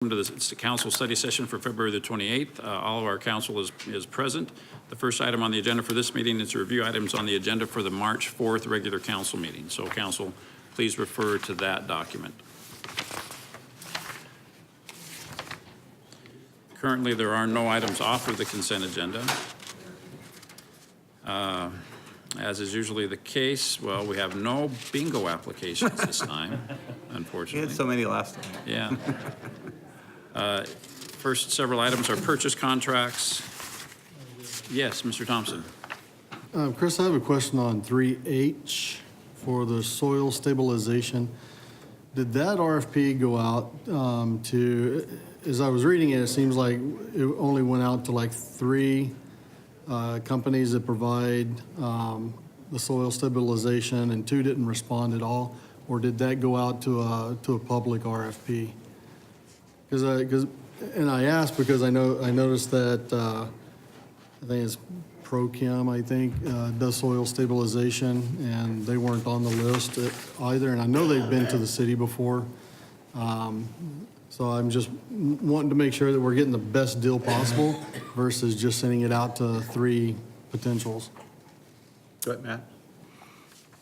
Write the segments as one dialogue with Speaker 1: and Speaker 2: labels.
Speaker 1: To the council study session for February the 28th. All of our council is present. The first item on the agenda for this meeting is to review items on the agenda for the March 4th regular council meeting. So council, please refer to that document. Currently, there are no items off of the consent agenda. As is usually the case, well, we have no bingo applications this time, unfortunately.
Speaker 2: We had so many last time.
Speaker 1: Yeah. First several items are purchase contracts. Yes, Mr. Thompson.
Speaker 3: Chris, I have a question on 3H for the soil stabilization. Did that RFP go out to, as I was reading it, it seems like it only went out to like 3 companies that provide the soil stabilization and 2 didn't respond at all? Or did that go out to a public RFP? And I asked because I noticed that I think it's ProChem, I think, does soil stabilization, and they weren't on the list either. And I know they've been to the city before, so I'm just wanting to make sure that we're getting the best deal possible versus just sending it out to 3 potentials.
Speaker 2: Go ahead, Matt.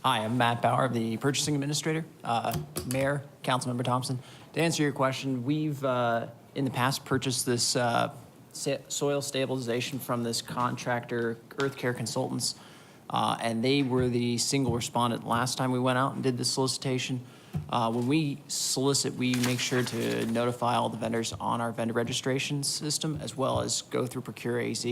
Speaker 4: Hi, I'm Matt Bauer, the Purchasing Administrator. Mayor, Councilmember Thompson, to answer your question, we've in the past purchased this soil stabilization from this contractor, Earth Care Consultants, and they were the single respondent last time we went out and did the solicitation. When we solicit, we make sure to notify all the vendors on our vendor registration system, as well as go through Procure AZ.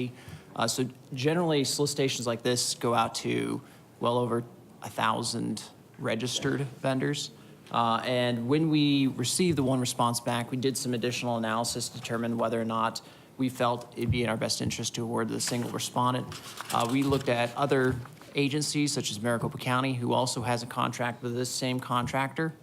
Speaker 4: So generally, solicitations like this go out to well over 1,000 registered vendors. And when we received the one response back, we did some additional analysis to determine whether or not we felt it'd be in our best interest to award the single respondent. We looked at other agencies such as Maricopa County, who also has a contract with this same contractor,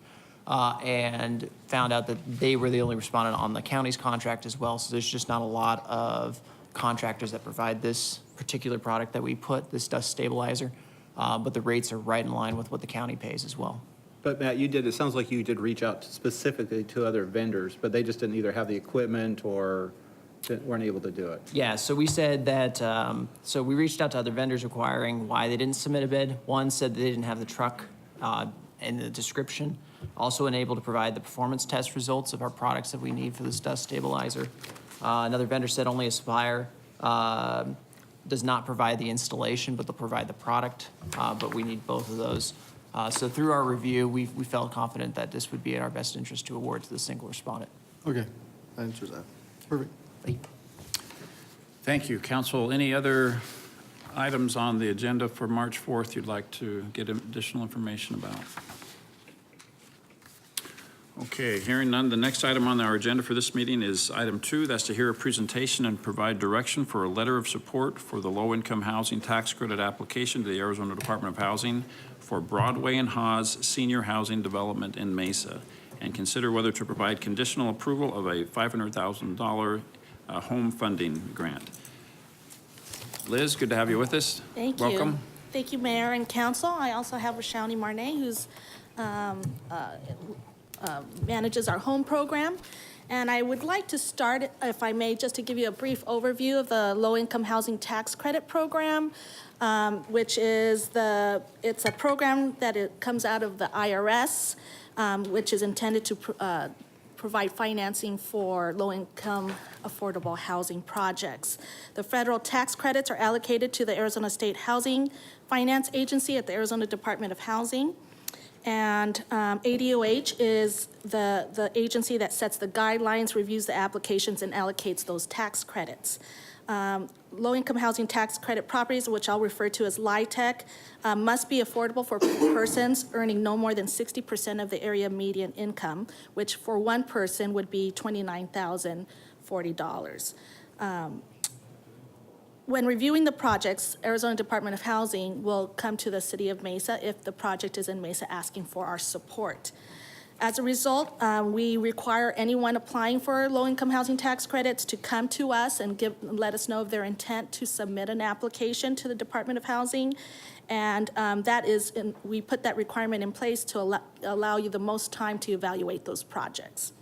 Speaker 4: and found out that they were the only respondent on the county's contract as well. So there's just not a lot of contractors that provide this particular product that we put, this dust stabilizer, but the rates are right in line with what the county pays as well.
Speaker 2: But Matt, it sounds like you did reach out specifically to other vendors, but they just didn't either have the equipment or weren't able to do it.
Speaker 4: Yeah, so we said that, so we reached out to other vendors inquiring why they didn't submit a bid. One said they didn't have the truck in the description, also unable to provide the performance test results of our products that we need for this dust stabilizer. Another vendor said only a supplier does not provide the installation, but they'll provide the product, but we need both of those. So through our review, we felt confident that this would be in our best interest to award to the single respondent.
Speaker 3: Okay, that answers that. Perfect.
Speaker 1: Thank you. Council, any other items on the agenda for March 4th you'd like to get additional information about? Okay, hearing none, the next item on our agenda for this meeting is item 2. That's to hear a presentation and provide direction for a letter of support for the low-income housing tax credit application to the Arizona Department of Housing for Broadway and Haas Senior Housing Development in Mesa, and consider whether to provide conditional approval of a $500,000 home funding grant. Liz, good to have you with us.
Speaker 5: Thank you.
Speaker 1: Welcome.
Speaker 5: Thank you, Mayor and Council. I also have Rashani Marnay, who's manages our home program. And I would like to start, if I may, just to give you a brief overview of the low-income housing tax credit program, which is it's a program that it comes out of the IRS, which is intended to provide financing for low-income affordable housing projects. The federal tax credits are allocated to the Arizona State Housing Finance Agency at the Arizona Department of Housing. And ADOH is the agency that sets the guidelines, reviews the applications, and allocates those tax credits. Low-income housing tax credit properties, which I'll refer to as LIHTC, must be affordable for persons earning no more than 60% of the area median income, which for one person would be $29,040. When reviewing the projects, Arizona Department of Housing will come to the City of Mesa if the project is in Mesa asking for our support. As a result, we require anyone applying for low-income housing tax credits to come to us and let us know of their intent to submit an application to the Department of Housing. And we put that requirement in place to allow you the most time to evaluate those projects.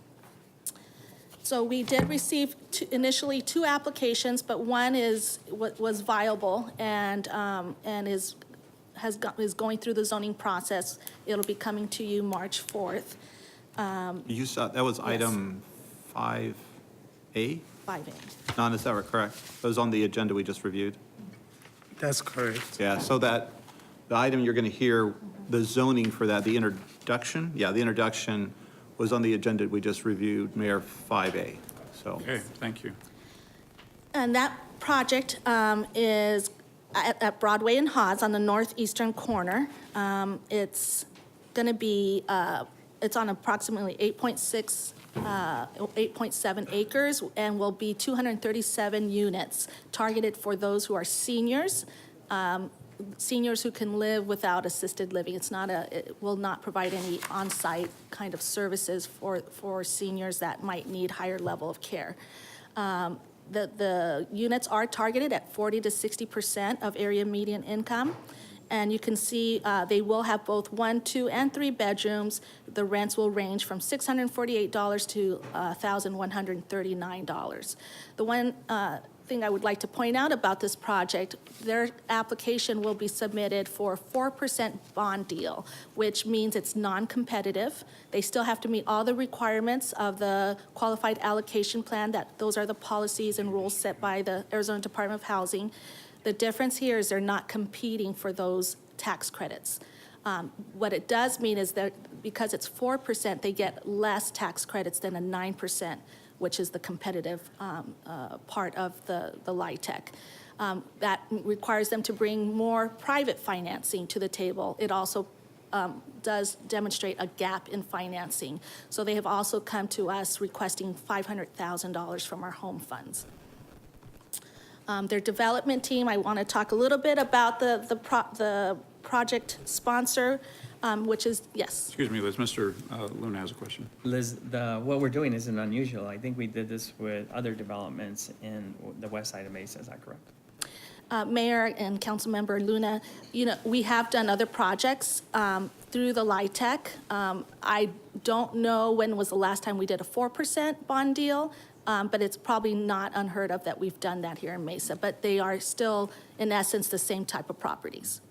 Speaker 5: So we did receive initially 2 applications, but one was viable and is going through the zoning process. It'll be coming to you March 4th,
Speaker 2: You saw, that was item 5A?
Speaker 5: 5A.
Speaker 2: Non, is that correct? That was on the agenda we just reviewed?
Speaker 6: That's correct.
Speaker 2: Yeah, so that, the item you're going to hear, the zoning for that, the introduction, the introduction was on the agenda we just reviewed, Mayor 5A, so.
Speaker 1: Okay, thank you.
Speaker 5: And that project is at Broadway and Haas on the northeastern corner. It's going to be, it's on approximately 8.7 acres and will be 237 units targeted for those who are seniors, seniors who can live without assisted living. It will not provide any on-site kind of services for seniors that might need higher level of care. The units are targeted at 40 to 60% of area median income. And you can see they will have both 1, 2, and 3 bedrooms. The rents will range from $648 to $1,139. The one thing I would like to point out about this project, their application will be submitted for a 4% bond deal, which means it's non-competitive. They still have to meet all the requirements of the qualified allocation plan. Those are the policies and rules set by the Arizona Department of Housing. The difference here is they're not competing for those tax credits. What it does mean is that because it's 4%, they get less tax credits than a 9%, which is the competitive part of the LIHTC. That requires them to bring more private financing to the table. It also does demonstrate a gap in financing. So they have also come to us requesting $500,000 from our home funds. Their development team, I want to talk a little bit about the project sponsor, which is, yes.
Speaker 1: Excuse me, Liz, Mr. Luna has a question.
Speaker 7: Liz, what we're doing isn't unusual. I think we did this with other developments in the west side of Mesa, is that correct?
Speaker 5: Mayor and Councilmember Luna, we have done other projects through the LIHTC. I don't know when was the last time we did a 4% bond deal, but it's probably not unheard of that we've done that here in Mesa. But they are still, in essence, the same type of properties.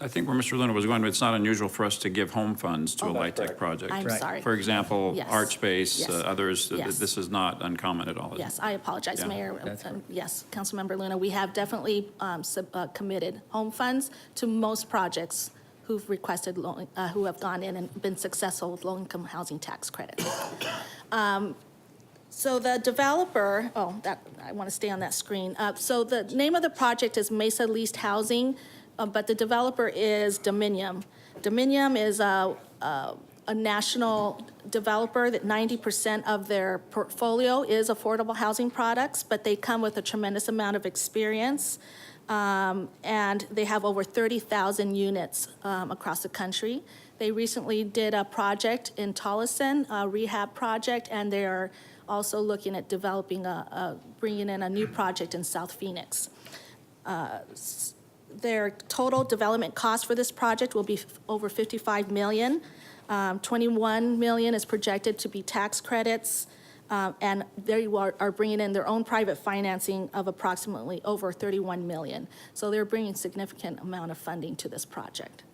Speaker 1: I think where Mr. Luna was going, it's not unusual for us to give home funds to a LIHTC project.
Speaker 5: I'm
Speaker 7: Right.
Speaker 5: sorry.
Speaker 1: For example,
Speaker 5: Yes.
Speaker 1: ArtSpace,
Speaker 5: Yes.
Speaker 1: others,
Speaker 5: Yes.
Speaker 1: this is not uncommon at all. is it?
Speaker 5: Yes, I apologize,
Speaker 1: Yeah.
Speaker 5: Mayor.
Speaker 7: That's fine.
Speaker 5: Yes, Councilmember Luna, we have definitely committed home funds to most projects who've requested, who have gone in and been successful with low-income housing tax credits. So the developer, I want to stay on that screen. So the name of the project is Mesa Leased Housing, but the developer is Dominium. Dominium is a national developer that 90% of their portfolio is affordable housing products, but they come with a tremendous amount of experience. And they have over 30,000 units across the country. They recently did a project in Tolleson, a rehab project, and they are also looking at developing bringing in a new project in South Phoenix. Their total development cost for this project will be over $55 million. 21 million is projected to be tax credits, and they are bringing in their own private financing of approximately over 31 million. So they're bringing significant amount of funding to this project.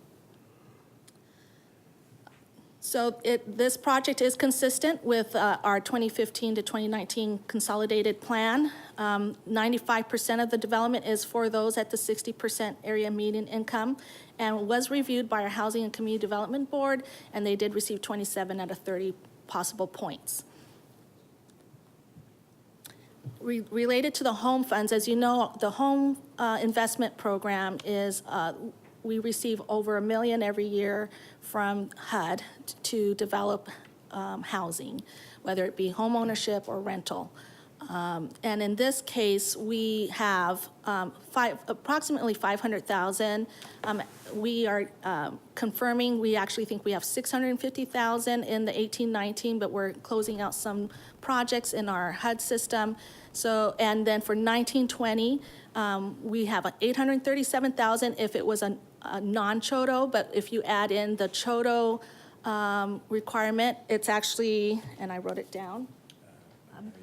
Speaker 5: So this project is consistent with our 2015 to 2019 consolidated plan. 95% of the development is for those at the 60% area median income, and was reviewed by our Housing and Community Development Board, and they did receive 27 out of 30 possible points. Related to the home funds, as you know, the home investment program is, we receive over $1 million every year from HUD to develop housing, whether it be home ownership or rental. And in this case, we have approximately 500,000. We are confirming, we actually think we have 650,000 in the 18-19, but we're closing out some projects in our HUD system. So, and then for 19-20, we have 837,000 if it was a non-CHOTO, but if you add in the CHOTO requirement, it's actually, and I wrote it down.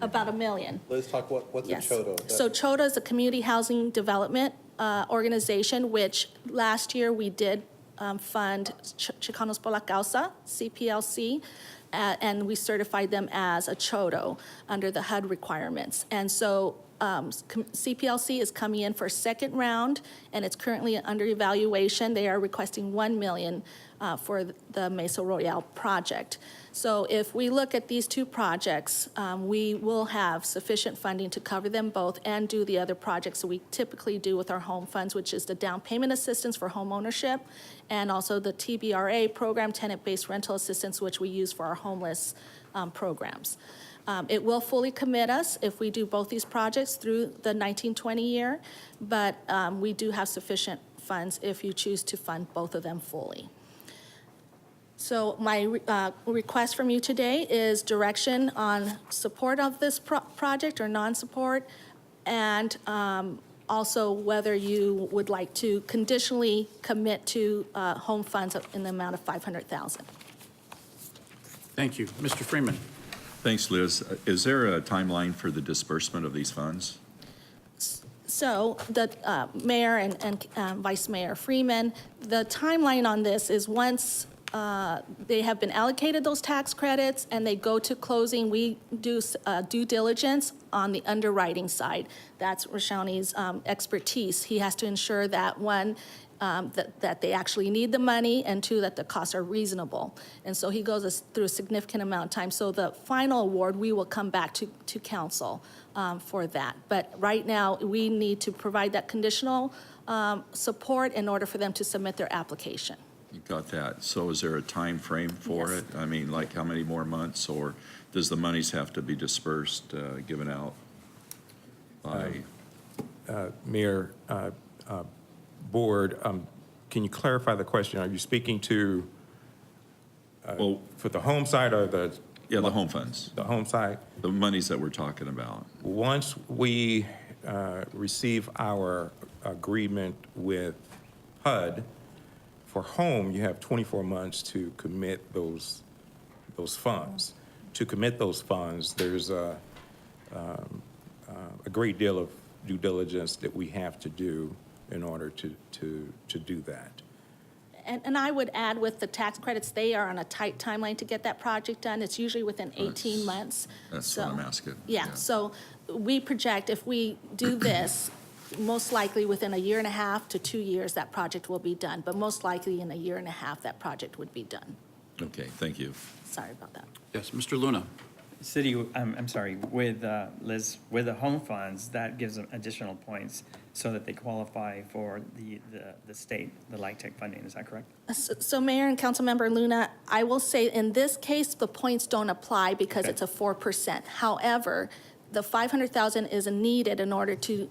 Speaker 5: About $1 million.
Speaker 2: Let's talk, what's a
Speaker 5: Yes.
Speaker 2: CHOTO?
Speaker 5: So CHOTA is a community housing development organization, which last year we did fund Chicanos por la Causa, CPLC, and we certified them as a CHOTO under the HUD requirements. And so CPLC is coming in for a second round, and it's currently under evaluation. They are requesting $1 million for the Mesa Royale project. So if we look at these two projects, we will have sufficient funding to cover them both and do the other projects that we typically do with our home funds, which is the down payment assistance for home ownership, and also the TBRA program, tenant-based rental assistance, which we use for our homeless programs. It will fully commit us if we do both these projects through the 1920 year, but we do have sufficient funds if you choose to fund both of them fully. So my request from you today is direction on support of this project or non-support, and also whether you would like to conditionally commit to home funds in the amount of $500,000.
Speaker 1: Thank you. Mr. Freeman?
Speaker 8: Thanks, Liz. Is there a timeline for the disbursement of these funds?
Speaker 5: So the Mayor and Vice Mayor Freeman, the timeline on this is once they have been allocated those tax credits and they go to closing, we do due diligence on the underwriting side. That's Rashani's expertise. He has to ensure that, one, that they actually need the money, and two, that the costs are reasonable. And so he goes through a significant amount of time. So the final award, we will come back to council for that. But right now, we need to provide that conditional support in order for them to submit their application.
Speaker 8: You got that. So is there a time frame for
Speaker 5: Yes.
Speaker 8: it? I mean, like how many more months, or does the monies have to be dispersed, given out by?
Speaker 9: Mayor, Board, can you clarify the question? Are you speaking to,
Speaker 8: Well,
Speaker 9: for the home side or the?
Speaker 8: yeah, the home funds,
Speaker 9: The home side?
Speaker 8: the monies that we're talking about.
Speaker 9: Once we receive our agreement with HUD, for home, you have 24 months to commit those funds. To commit those funds, there's a great deal of due diligence that we have to do in order to do that.
Speaker 5: And I would add, with the tax credits, they are on a tight timeline to get that project done. It's usually within 18 months.
Speaker 8: That's
Speaker 5: So-
Speaker 8: what I'm asking.
Speaker 5: Yeah, so we project if we do this, most likely within a year and a half to 2 years, that project will be done. But most likely in a year and a half, that project would be done.
Speaker 8: Okay, thank you.
Speaker 5: Sorry about that.
Speaker 1: Yes, Mr. Luna?
Speaker 7: City, I'm sorry, with Liz, with the home funds, that gives them additional points so that they qualify for the state, the LIHTC funding, is that correct?
Speaker 5: So Mayor and Councilmember Luna, I will say in this case, the points don't apply because
Speaker 7: Okay.
Speaker 5: it's a 4%. However, the $500,000 is needed in order to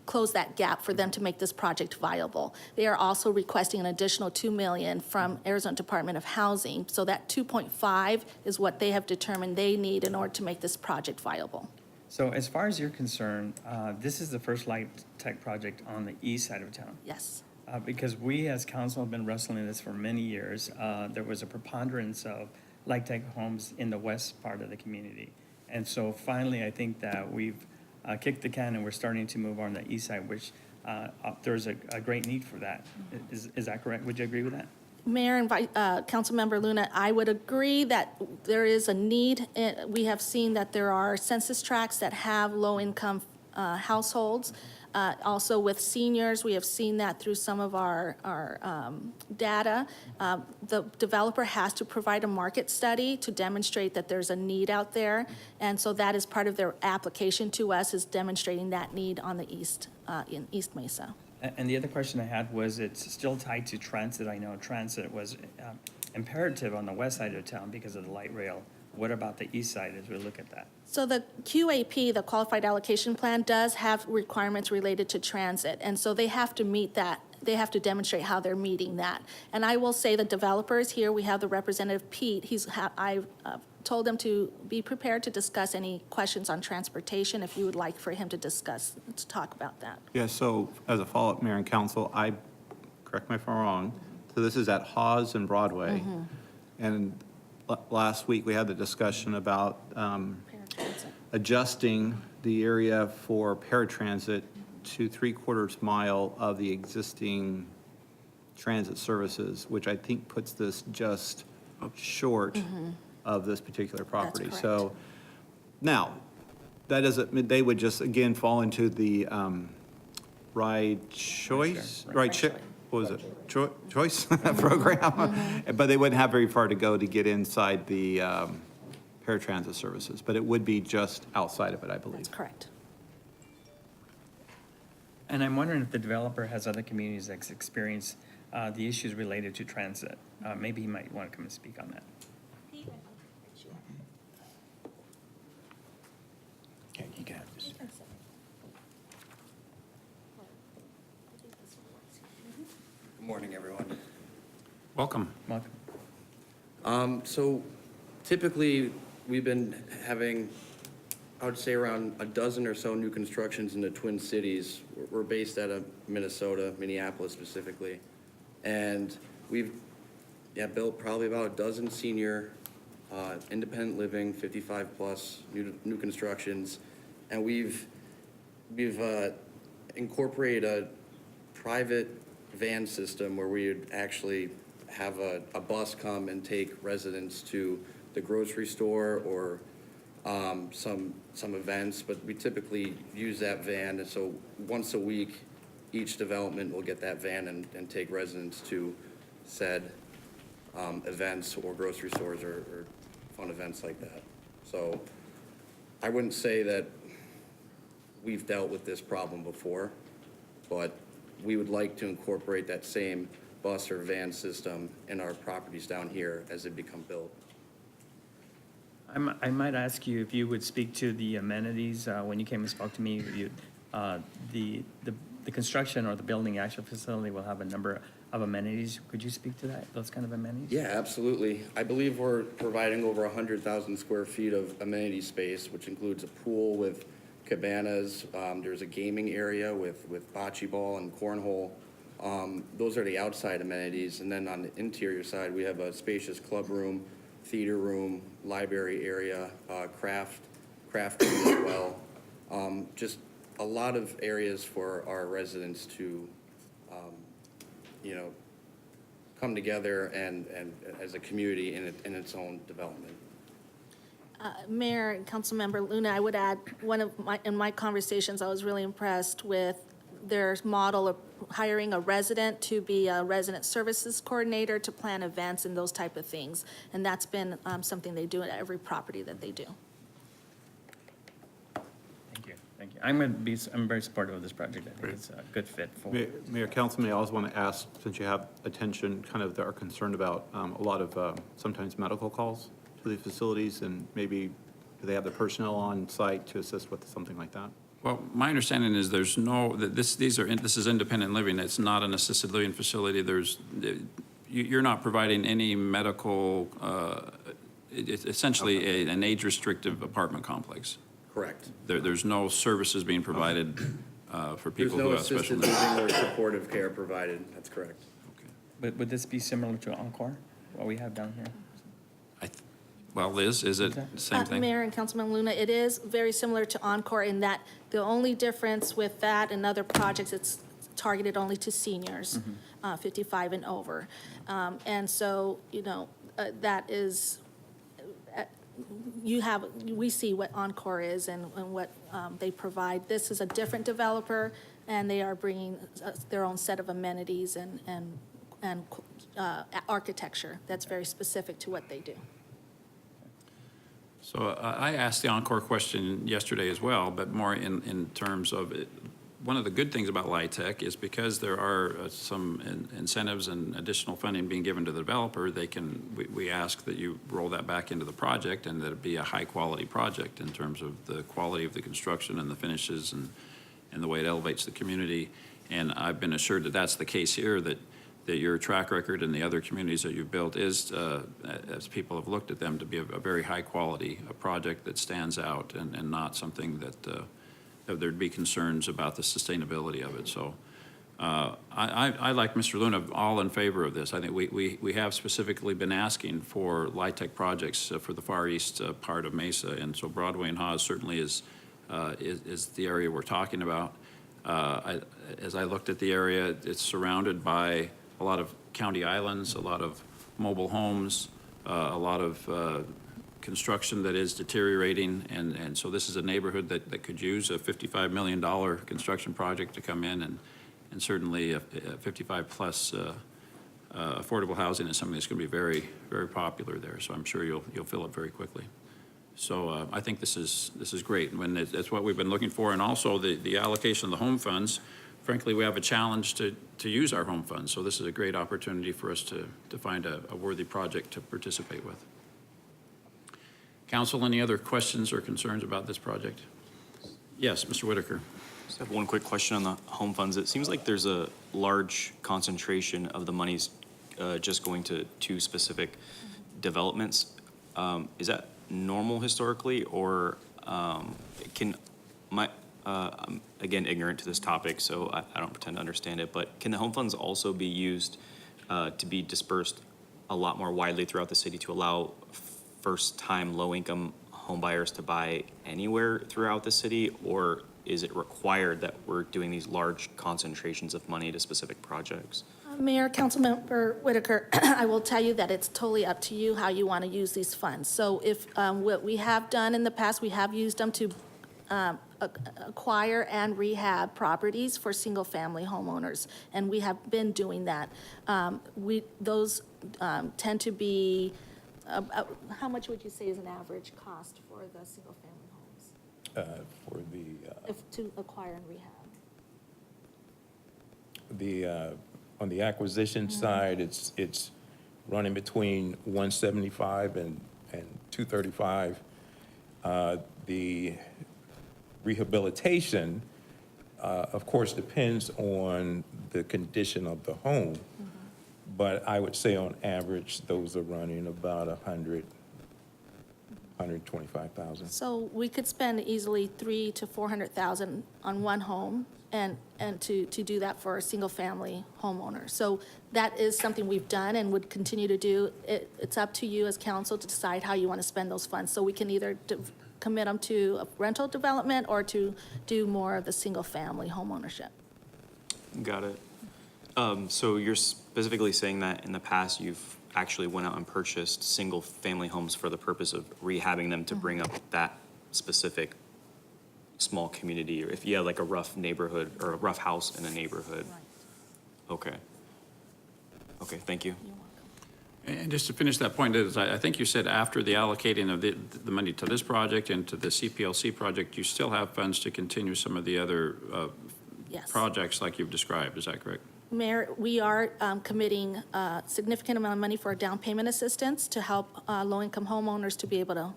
Speaker 5: close that gap for them to make this project viable. They are also requesting an additional $2 million from Arizona Department of Housing. So that 2.5 is what they have determined they need in order to make this project viable.
Speaker 7: So as far as you're concerned, this is the first LIHTC project on the east side of town.
Speaker 5: Yes.
Speaker 7: Because we as council have been wrestling this for many years. There was a preponderance of LIHTC homes in the west part of the community. And so finally, I think that we've kicked the can and we're starting to move on the east side, which there's a great need for that. Is that correct? Would you agree with that?
Speaker 5: Mayor and Councilmember Luna, I would agree that there is a need. We have seen that there are census tracts that have low-income households. Also with seniors, we have seen that through some of our data. The developer has to provide a market study to demonstrate that there's a need out there. And so that is part of their application to us, is demonstrating that need on the east, in East Mesa.
Speaker 7: And the other question I had was, it's still tied to transit. I know transit was imperative on the west side of town because of the light rail. What about the east side as we look at that?
Speaker 5: So the QAP, the Qualified Allocation Plan, does have requirements related to transit, and so they have to meet that. They have to demonstrate how they're meeting that. And I will say the developers here, we have the representative Pete. I've told him to be prepared to discuss any questions on transportation if you would like for him to talk about that.
Speaker 2: Yeah, so as a follow-up, Mayor and Council, correct me if I'm wrong, so this is at Hawes and Broadway. And last week, we had the discussion about
Speaker 5: Paratransit.
Speaker 2: adjusting the area for paratransit to 3/4 mile of the existing transit services, which I think puts this just short of this particular property.
Speaker 5: correct.
Speaker 2: So now, that doesn't, they would just, again, fall into the ride choice, what was it? Choice program? But they wouldn't have very far to go to get inside the paratransit services, but it would be just outside of it, I believe.
Speaker 5: That's correct.
Speaker 7: And I'm wondering if the developer has other communities that's experienced the issues related to transit. Maybe he might want to come and speak on that.
Speaker 9: Okay, you got this.
Speaker 10: Good morning, everyone.
Speaker 1: Welcome.
Speaker 7: Welcome.
Speaker 10: So typically, we've been having, I would say, around a dozen or so new constructions in the Twin Cities. We're based out of Minnesota, Minneapolis specifically. And we've built probably about a dozen senior, independent living, 55-plus new constructions. And we've incorporated a private van system where we would actually have a bus come and take residents to the grocery store or some events, but we typically use that van, and so once a week, each development will get that van and take residents to said events or grocery stores or fun events like that. So I wouldn't say that we've dealt with this problem before, but we would like to incorporate that same bus or van system in our properties down here as they become built.
Speaker 7: I might ask you if you would speak to the amenities. When you came and spoke to me, the construction or the building, actual facility will have a number of amenities. Could you speak to that, those kind of amenities?
Speaker 10: Yeah, absolutely. I believe we're providing over 100,000 square feet of amenity space, which includes a pool with cabanas. There's a gaming area with bocce ball and cornhole. Those are the outside amenities. And then on the interior side, we have a spacious club room, theater room, library area, craft room as well. Just a lot of areas for our residents to, come together and as a community in its own development.
Speaker 5: Mayor and Councilmember Luna, I would add, in my conversations, I was really impressed with their model of hiring a resident to be a resident services coordinator to plan events and those type of things. And that's been something they do at every property that they do.
Speaker 7: Thank you. I'm very supportive of this project. I think it's a good fit for.
Speaker 2: Mayor, Councilman, I also want to ask, since you have attention, kind of are concerned about a lot of sometimes medical calls to the facilities, and maybe do they have the personnel on site to assist with something like that?
Speaker 1: Well, my understanding is there's no, that this is independent living. It's not an assisted living facility. You're not providing any medical, it's essentially an age-restrictive apartment complex.
Speaker 10: Correct.
Speaker 1: There's no services being provided for people who have special
Speaker 10: There's no
Speaker 1: needs.
Speaker 10: assisted living or supportive care provided. That's correct.
Speaker 7: But would this be similar to Encore, what we have down here?
Speaker 1: Well, Liz, is it the same thing?
Speaker 5: Mayor and Councilman Luna, it is very similar to Encore in that the only difference with that and other projects, it's targeted only to seniors, 55 and over. And so, that is, we see what Encore is and what they provide. This is a different developer, and they are bringing their own set of amenities and architecture that's very specific to what they do.
Speaker 1: So I asked the Encore question yesterday as well, but more in terms of it. One of the good things about LIHTC is because there are some incentives and additional funding being given to the developer, we ask that you roll that back into the project and that it be a high-quality project in terms of the quality of the construction and the finishes and the way it elevates the community. And I've been assured that that's the case here, that your track record in the other communities that you've built is, as people have looked at them, to be a very high-quality project that stands out and not something that there'd be concerns about the sustainability of it. So I, like Mr. Luna, all in favor of this. I think we have specifically been asking for LIHTC projects for the far east part of Mesa, and so Broadway and Haas certainly is the area we're talking about. As I looked at the area, it's surrounded by a lot of county islands, a lot of mobile homes, a lot of construction that is deteriorating, and so this is a neighborhood that could use a $55 million construction project to come in, and certainly a 55-plus affordable housing is something that's going to be very, very popular there. So I'm sure you'll fill it very quickly. So I think this is great. When that's what we've been looking for, and also the allocation of the home funds. Frankly, we have a challenge to use our home funds, so this is a great opportunity for us to find a worthy project to participate with. Council, any other questions or concerns about this project? Yes, Mr. Whitaker.
Speaker 11: Just have one quick question on the home funds. It seems like there's a large concentration of the monies just going to two specific developments. Is that normal historically, or I'm again ignorant to this topic, so I don't pretend to understand it, but can the home funds also be used to be dispersed a lot more widely throughout the city to allow first-time low-income home buyers to buy anywhere throughout the city, or is it required that we're doing these large concentrations of money to specific projects?
Speaker 5: Mayor, Councilmember Whitaker, I will tell you that it's totally up to you how you want to use these funds. So if what we have done in the past, we have used them to acquire and rehab properties for single-family homeowners, and we have been doing that. Those tend to be, how much would you say is an average cost for the single-family homes?
Speaker 9: For
Speaker 5: To acquire and rehab?
Speaker 9: on the acquisition side, it's running between 175 and 235. The rehabilitation, of course, depends on the condition of the home, but I would say on average, those are running about 125,000.
Speaker 5: So we could spend easily $300,000 to $400,000 on one home and to do that for a single-family homeowner. So that is something we've done and would continue to do. It's up to you as council to decide how you want to spend those funds. So we can either commit them to a rental development or to do more of the single-family homeownership.
Speaker 11: Got it. So you're specifically saying that in the past you've actually went out and purchased single-family homes for the purpose of rehabbing them to bring up that specific small community, or if you had like a rough neighborhood or a rough house in a neighborhood. Okay. Okay, thank you.
Speaker 1: And just to finish that point, is I think you said after the allocating of the money to this project and to the CPLC project, you still have funds to continue some of the other
Speaker 5: Yes.
Speaker 1: projects like you've described. Is that correct?
Speaker 5: Mayor, we are committing a significant amount of money for down payment assistance to help low-income homeowners to be able to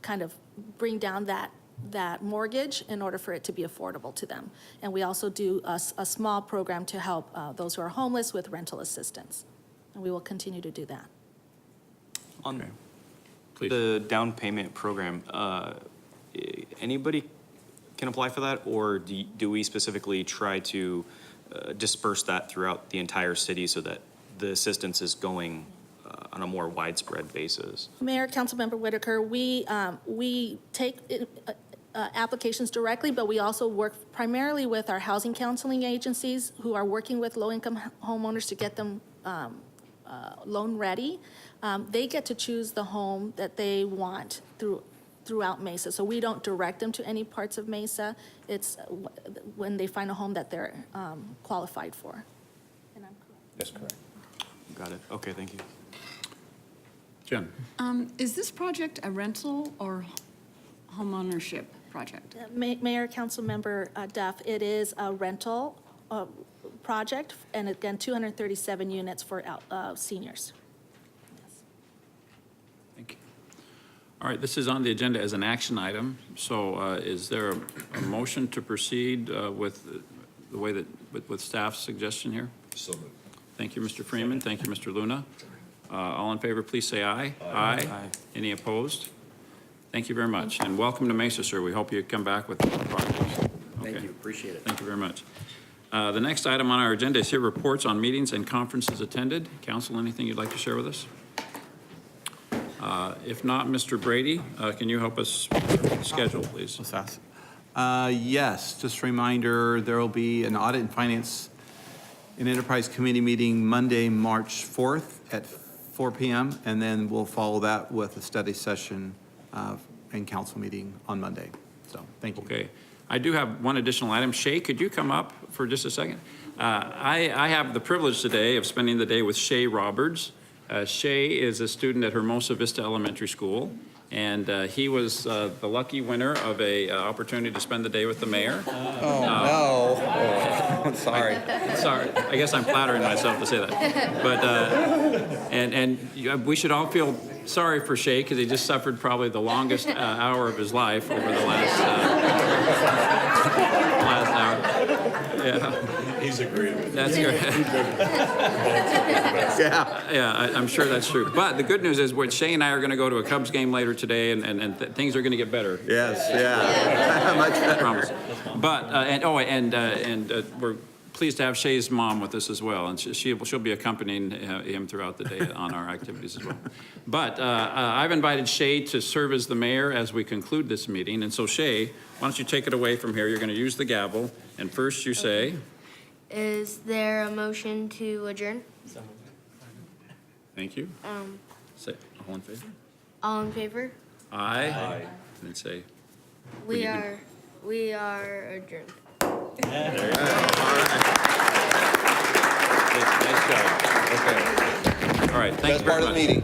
Speaker 5: kind of bring down that mortgage in order for it to be affordable to them. And we also do a small program to help those who are homeless with rental assistance. And we will continue to do that.
Speaker 11: On
Speaker 1: Please.
Speaker 11: the down payment program, anybody can apply for that, or do we specifically try to disperse that throughout the entire city so that the assistance is going on a more widespread basis?
Speaker 5: Mayor, Councilmember Whitaker, we take applications directly, but we also work primarily with our housing counseling agencies who are working with low-income homeowners to get them loan ready. They get to choose the home that they want throughout Mesa. So we don't direct them to any parts of Mesa. It's when they find a home that they're qualified for. And I'm correct.
Speaker 9: That's correct.
Speaker 11: Got it. Okay, thank you.
Speaker 1: Jen?
Speaker 12: Is this project a rental or homeownership project?
Speaker 5: Mayor, Councilmember Duff, it is a rental project, and again, 237 units for seniors.
Speaker 1: Thank you. All right, this is on the agenda as an action item. So is there a motion to proceed with the way that, with staff's suggestion here?
Speaker 8: So moved.
Speaker 1: Thank you, Mr. Freeman. Thank you, Mr. Luna. All in favor, please say aye. Aye. Any opposed? Thank you very much. And welcome to Mesa, sir. We hope you come back with projects.
Speaker 10: Thank
Speaker 1: Okay.
Speaker 10: you, appreciate it.
Speaker 1: Thank you very much. The next item on our agenda is here reports on meetings and conferences attended. Council, anything you'd like to share with us? If not, Mr. Brady, can you help us with the schedule, please?
Speaker 2: Let's ask. Yes, just a reminder, there will be an Audit and Finance and Enterprise Committee meeting Monday, March 4th at 4 PM, and then we'll follow that with a study session and council meeting on Monday. So, thank you.
Speaker 1: Okay. I do have one additional item. Shay, could you come up for just a second? I have the privilege today of spending the day with Shay Roberts. Shay is a student at Hermosa Vista Elementary School, and he was the lucky winner of a opportunity to spend the day with the mayor.
Speaker 2: Oh, no. Sorry.
Speaker 1: Sorry, I guess I'm flattering myself to say that. But, we should all feel sorry for Shay because he just suffered probably the longest hour of his life over the last hour. Yeah.
Speaker 8: He's agreed with
Speaker 1: That's good. Yeah, I'm sure that's true. But the good news is, Shay and I are going to go to a Cubs game later today, and things are going to get better.
Speaker 2: Yes, yeah. Much
Speaker 1: I
Speaker 2: better.
Speaker 1: promise. But, we're pleased to have Shay's mom with us as well, and she'll be accompanying him throughout the day on our activities as well. But I've invited Shay to serve as the mayor as we conclude this meeting, and so Shay, why don't you take it away from here? You're going to use the gavel, and first you say...
Speaker 13: Is there a motion to adjourn?
Speaker 1: Thank you. Say, all in favor?
Speaker 13: All in favor?
Speaker 1: Aye. Aye. And then say...
Speaker 13: We are adjourned.
Speaker 1: Nice job. Okay. All right, thanks very much.
Speaker 2: Best part of the meeting.